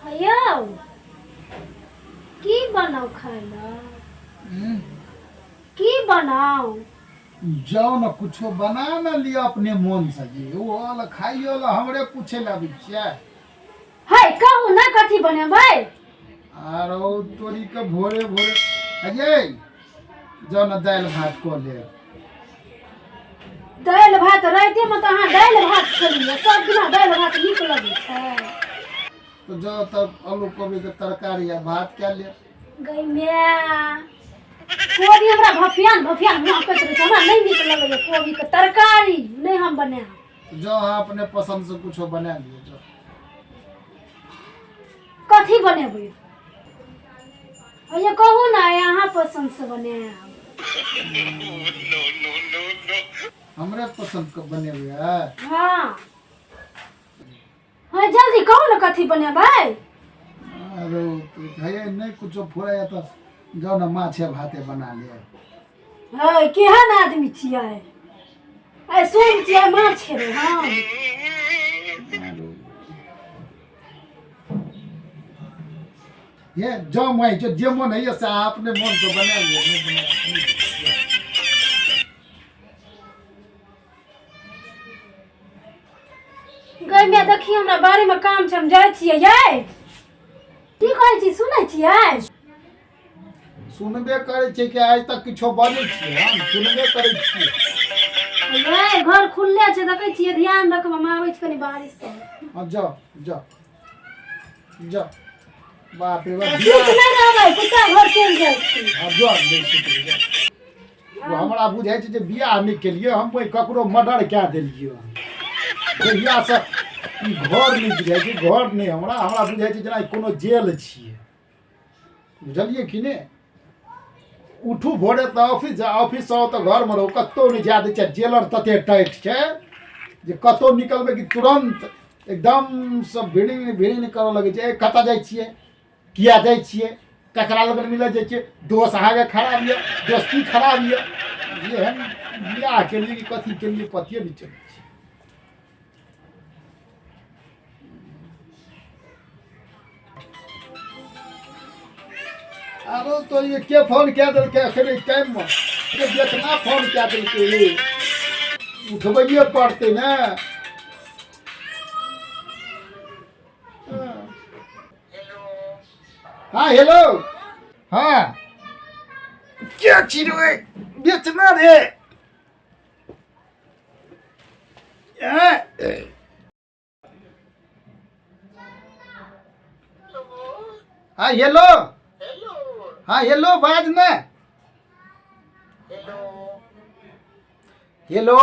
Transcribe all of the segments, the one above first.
यौ की बनाओ खाए ला? की बनाओ? जाओ ना कुछो बना ना लिया अपने मन से जी। वो वाला खाइयो ला हमरे पूछे ला बिचिया। है कहू ना कथी बनेबै? आरो तोरी के भोरे भोरे अजय जाओ ना दाल भात को ले। दालि भात राति में तो अहाँ दालि भात खेलिए, सब दिना दालि भात नीक लगै छै। तो जाओ तब आलू कोबी के तरकारी या भात क्या ले। गई माय कोबी हमरा भफियान महकैत रहै छै, हमरा नहीं नीक लगैए कोबी के तरकारी, नहीं हम बनाएब। जाओ हाँ अपने पसंद से कुछो बना लियो जाओ। कथी बनेबै? ये कहू ना यहाँ पसंद से बनाएब। हमरे पसंद के बनेबे है। हाँ हाँ जल्दी कहू ना कथी बनेबै? अरे है नहीं कुछो फुराया तो जाओ ना माछे भाते बना ले। है केहन आदमी छियै? ऐ सुन छियै माछ रे हम। ये जो मैं जो जे मन है ये से आपने मन तो बना लिया नहीं बना। गई मैं देखी हमरा बारे में काम छै, हम जाइ छियै। ये की कहै छी सुनै छियै? सुनबे करे छे कि आज तक किछो बने छे, हम सुनबे करे छे। ये घर खुलले छै देखै छियै, ध्यान रखब, हम आबै छी कनी बारिश से। हां जाओ जाओ जाओ। बाप रे बाप ठीक नहीं रहबै कुत्ता घर चल जाइ छी। अब जाओ देख छी। वो हमरा बुझाइ छै जे बियाह नहीं केलिए, हम कोई ककरो मर्डर क्या देलिए। बियाह से ई घर नहीं बुझाइ छै, घर नहीं हमरा बुझाइ छै जेना कोनो जेल छिए। बुझलिए कि ने? उठू भोरे तो ऑफिस जा, ऑफिस से तो घर में रहो, कतो नहीं जा दे छै। जेलर तते टाइट छै जे कतो निकलबे कि तुरंत एकदम सब भिड़िंग करे लगे छै। कता जाइ छिए, किया जाइ छिए, ककरा लगन मिले जाइ छिए, दोस्त आगे खराब ये, दोस्ती खराब ये हम बियाह के लिए कि कथी के लिए पतिए नहीं चले। आरो तो ये के फोन क्या दिल के अखरे टाइम में के जितना फोन क्या दिल के उठबैये पड़ते ना। हाँ हेलो। हाँ क्या चीज है बेचना रे? हाँ हेलो। हाँ हेलो बाज ने। हेलो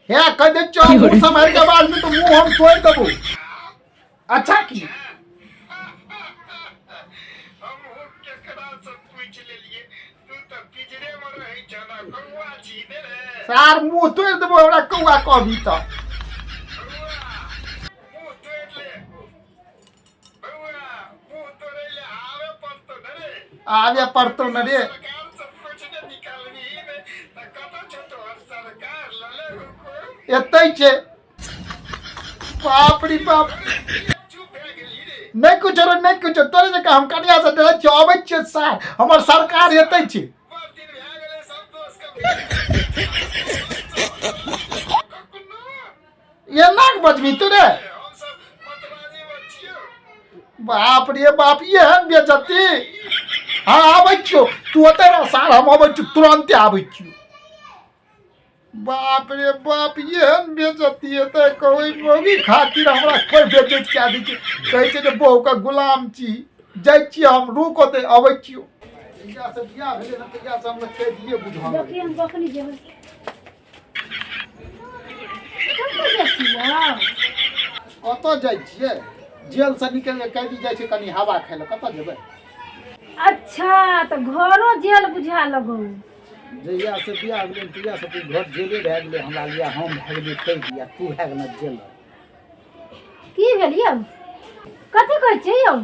है कह दे मुंह संभाल के बाद में तो मुंह हम तोड़ देबो। अच्छा की सार मुंह तोड़ देबो हमरा कौआ कहबी तो। आगे पड़तो न रे। एतै छे बाप रे बाप। नहीं कुछ रो नहीं कुछ तोरे जका हम कनिया से डरे छ आबै छ सार हमर सरकार एतै छे। ये नाक बजबी तू रे। बाप रे बाप ये हम बेजती। हाँ आबै छियो तू ओते ना सार हम आबै छी तुरंत आबै छी। बाप रे बाप ये हम बेजती है तो कोई मोगी खातिर हमरा कोई बेइज्जत क्या दी छै। कहै छै जे बहू का गुलाम छी। जाइ छी हम रुक ओते आबै छियो। इया से बियाह भेले न तइया से हम कह दिए बुझा। देखिए हम बकरी जेबै। कतऽ जाइ छियै? कतऽ जाइ छियै? जेल से निकल के कैदी जाइ छै कनी हवा खाय ले, कतऽ जेबै? अच्छा तो घरो जेल बुझा लगौ। जहिया से बियाह भेलै तहिया से तू घर जेले भए गेलै हमरा लिया, हम भए गेलियै कैदी आ तू भए गेलै जेल। की भेल यौ? कथी कहै छियै यौ?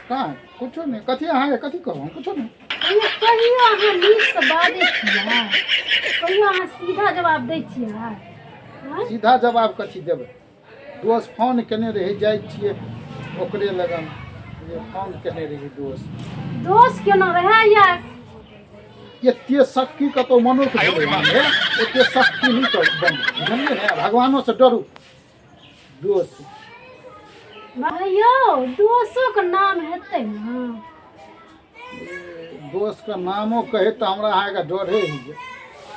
कहाँ कुछो नहीं। कथी अहाँ कथी कहू? कुछो नहीं। कहियो अहाँ नीक से बाजै छियै, कहियो देखियो अहाँ सीधा जवाब दै छियै हाँ? सीधा जवाब कथी देबै? दोस्त फोन केने रही, जाइ छियै ओकरे लगन, जे फोन केने रही दोस्त। दोस्त केना रहै यार? एते शक्ति कतौ मनुष्य भेलै हमे, एते शक्ति नहीं कर बुझलियै ने, भगवानो से डरू। दोस्त भाइयो दोस्तों के नाम हेतै ना? दोस्त का नामो कहे तो हमरा अहाँके डरे ही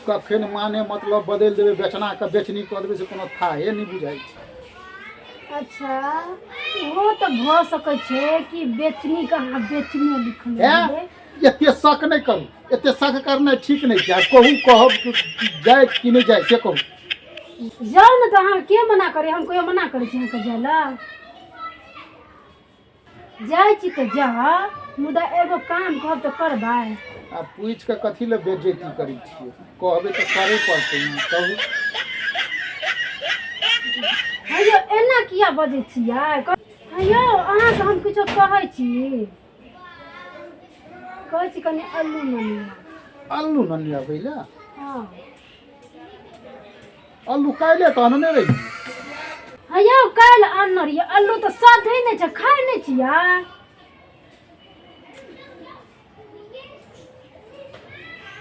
कखन माने मतलब बदलि देबै, बेचना के बेचनी कऽ देबै से कोनो थाहे नहीं बुझाइ छै। अच्छा वो तो भ सकै छै कि बेचनी का अहाँ बेचनी लिखल है एते शक नहीं करू, एते शक करना ठीक नहीं छै। कहू कहब जाए कि नहीं जाए से कहू। जाओ ना, तो अहाँ के मना करे? हम कोई मना करे छी अहाँके जाय ला? जाइ छी तो जा, मुदा एगो काम कहब तो करबै। आ पूछ के कथी ले बेइज्जती करै छियै? कहबै तो करे पड़तै ने, कहू। हेयो एना किया बजै छियै? हेयो अहाँके हम किछो कहै छी, कहै छी कनि अल्लू ननिया। अल्लू ननिया भैया? हाँ अल्लू काल्हे तऽ आनने रही। हेयो काल्हि आनने रहियै अल्लू, तऽ साधे नहि छै, खाइ नहि छियै?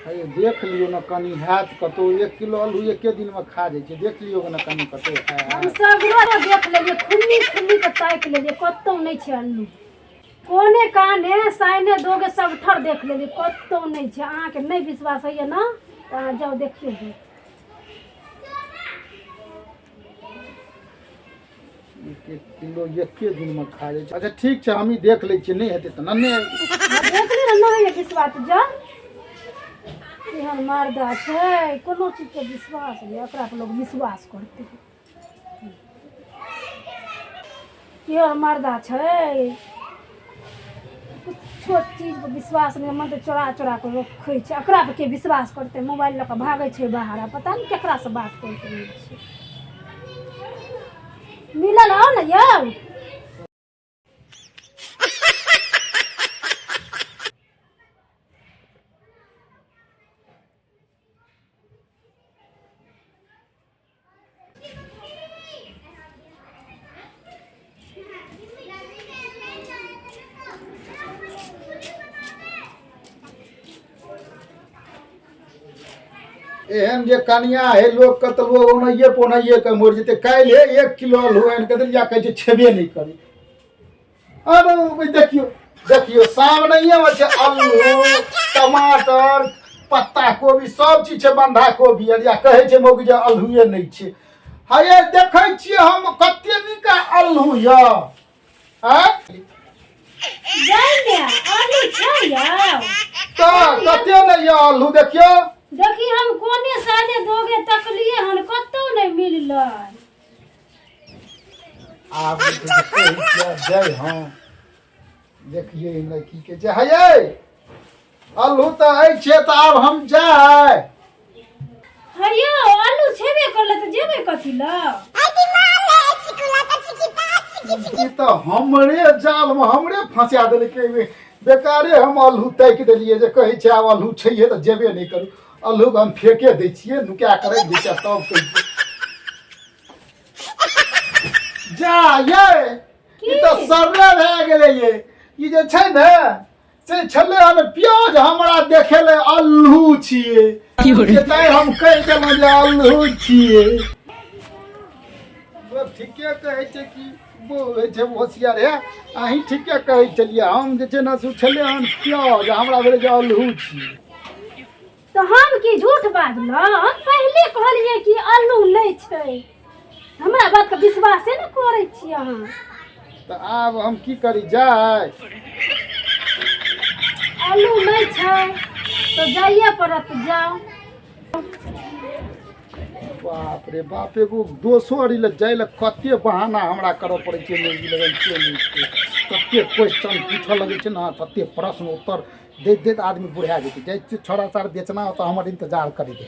अरे देख लियो ना कनी हैत कतौ 1 किलो अल्लू एके दिन में खा जाइ छै, देख लियो ना कनी कतौ हम सगरो देख लेलियै, खुन्नी खुन्नी के ताकि लेलियै, कतौ नहीं छै अल्लू। कोने काने साइने दोगे सब ठर देख लेलियै, कतौ नहीं छै। अहाँके नहीं विश्वास होइए ना तऽ अहाँ जाओ देखियो। 1 किलो एके दिन में खा जाइ छै। अच्छा ठीक छै, हम देख लै छियै, नहीं हेतै तऽ नन्ने देख ली ना, नहीं विश्वास जा एहन मर्दा छै, कोनो चीज के विश्वास नहीं, एकरा पे लोग विश्वास करते हैं। केहन मर्दा छै, कुछो चीज पर विश्वास नहीं, मन तो चोरा चोरा के रखै छै, एकरा पे के विश्वास करते? मोबाइल लऽ के भागै छै बाहर, आ पता नहीं केकरा से बात करते रहै छै। मिलल आओ ना यौ। एहन जे कनिया है लोग के तो लोग ओनहिए पोनहिए के मर जेतै। काल्हि 1 किलो अल्लू आनि के देलिया, कहै छै छेबे नहीं करी। अरे देखियो देखियो सामने में छै अल्लू, टमाटर, पत्ता कोबी सब चीज छै, बंधा कोबी, या कहै छै मौगी जे अल्लूए नहीं छै। हे देखै छियै हम कते नीक अल्लू य जाइए आलू छै यौ, तऽ कते नहीं य अल्लू? देखियो देखी हम कोने साने दोगे तकलिए हन, कतौ नहीं मिललै। आब जय हाँ देखिए लड़की के जे है अल्लू तो छै, तो आब हम जाए। हरियो आलू छेबे करले तो जेबे कथी ला? ई तो हमरे जाल में हमरे फंसा देलकै, बेकारे हम अल्लू ताकि देलिए जे कहै छै आब अल्लू छैहे तो जेबे नहीं करू। अल्लू के हम फेंके दै छियै, नुका कर रख दै छियै, तब कहै जा ये ई तो सर्रे भए गेलै। ये ई जे छै ने से छले हन प्याज, हमरा देखे ले अल्लू छियै, तैं हम कहि देलहुँ जे अल्लू छियै। ठीके कहै छै कि बोलै छै होशियार है, अहीं ठीके कहै छलियै। हम जे छै ने से छले हन प्याज, हमरा भेलै जे अल्लू छियै। तो हम की झूठ बाजलहुँ? हम पहले कहलिए कि अल्लू नहीं छै, हमरा बात के विश्वासे न करै छी अहाँ। तो आब हम की करी? जाए अल्लू नहीं छै तो जाइए पड़त, जाओ। बाप रे बाप, एगो दोसर ले जाय ले कते बहाना हमरा करऽ पड़ै छै। मौगी लगन छै कते क्वेश्चन पूछऽ लगै छै ना, कते प्रश्न उत्तर दैत दैत आदमी बुढ़ा जेतै। जाइ छोड़ा सार बेचना हो तो हमर इंतजार करी दे।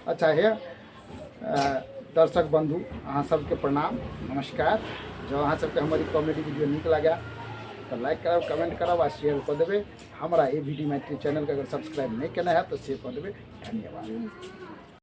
अच्छा है दर्शक बंधु, अहाँ सबके प्रणाम नमस्कार। जो अहाँ सबके हमारी कॉमेडी वीडियो नीक लगे तो लाइक करब, कमेंट करब आ शेयर कर देवे। हमारा ए वीडियो मैथिली चैनल के अगर सब्सक्राइब नहीं केना है तो शेयर कर देवे। धन्यवाद।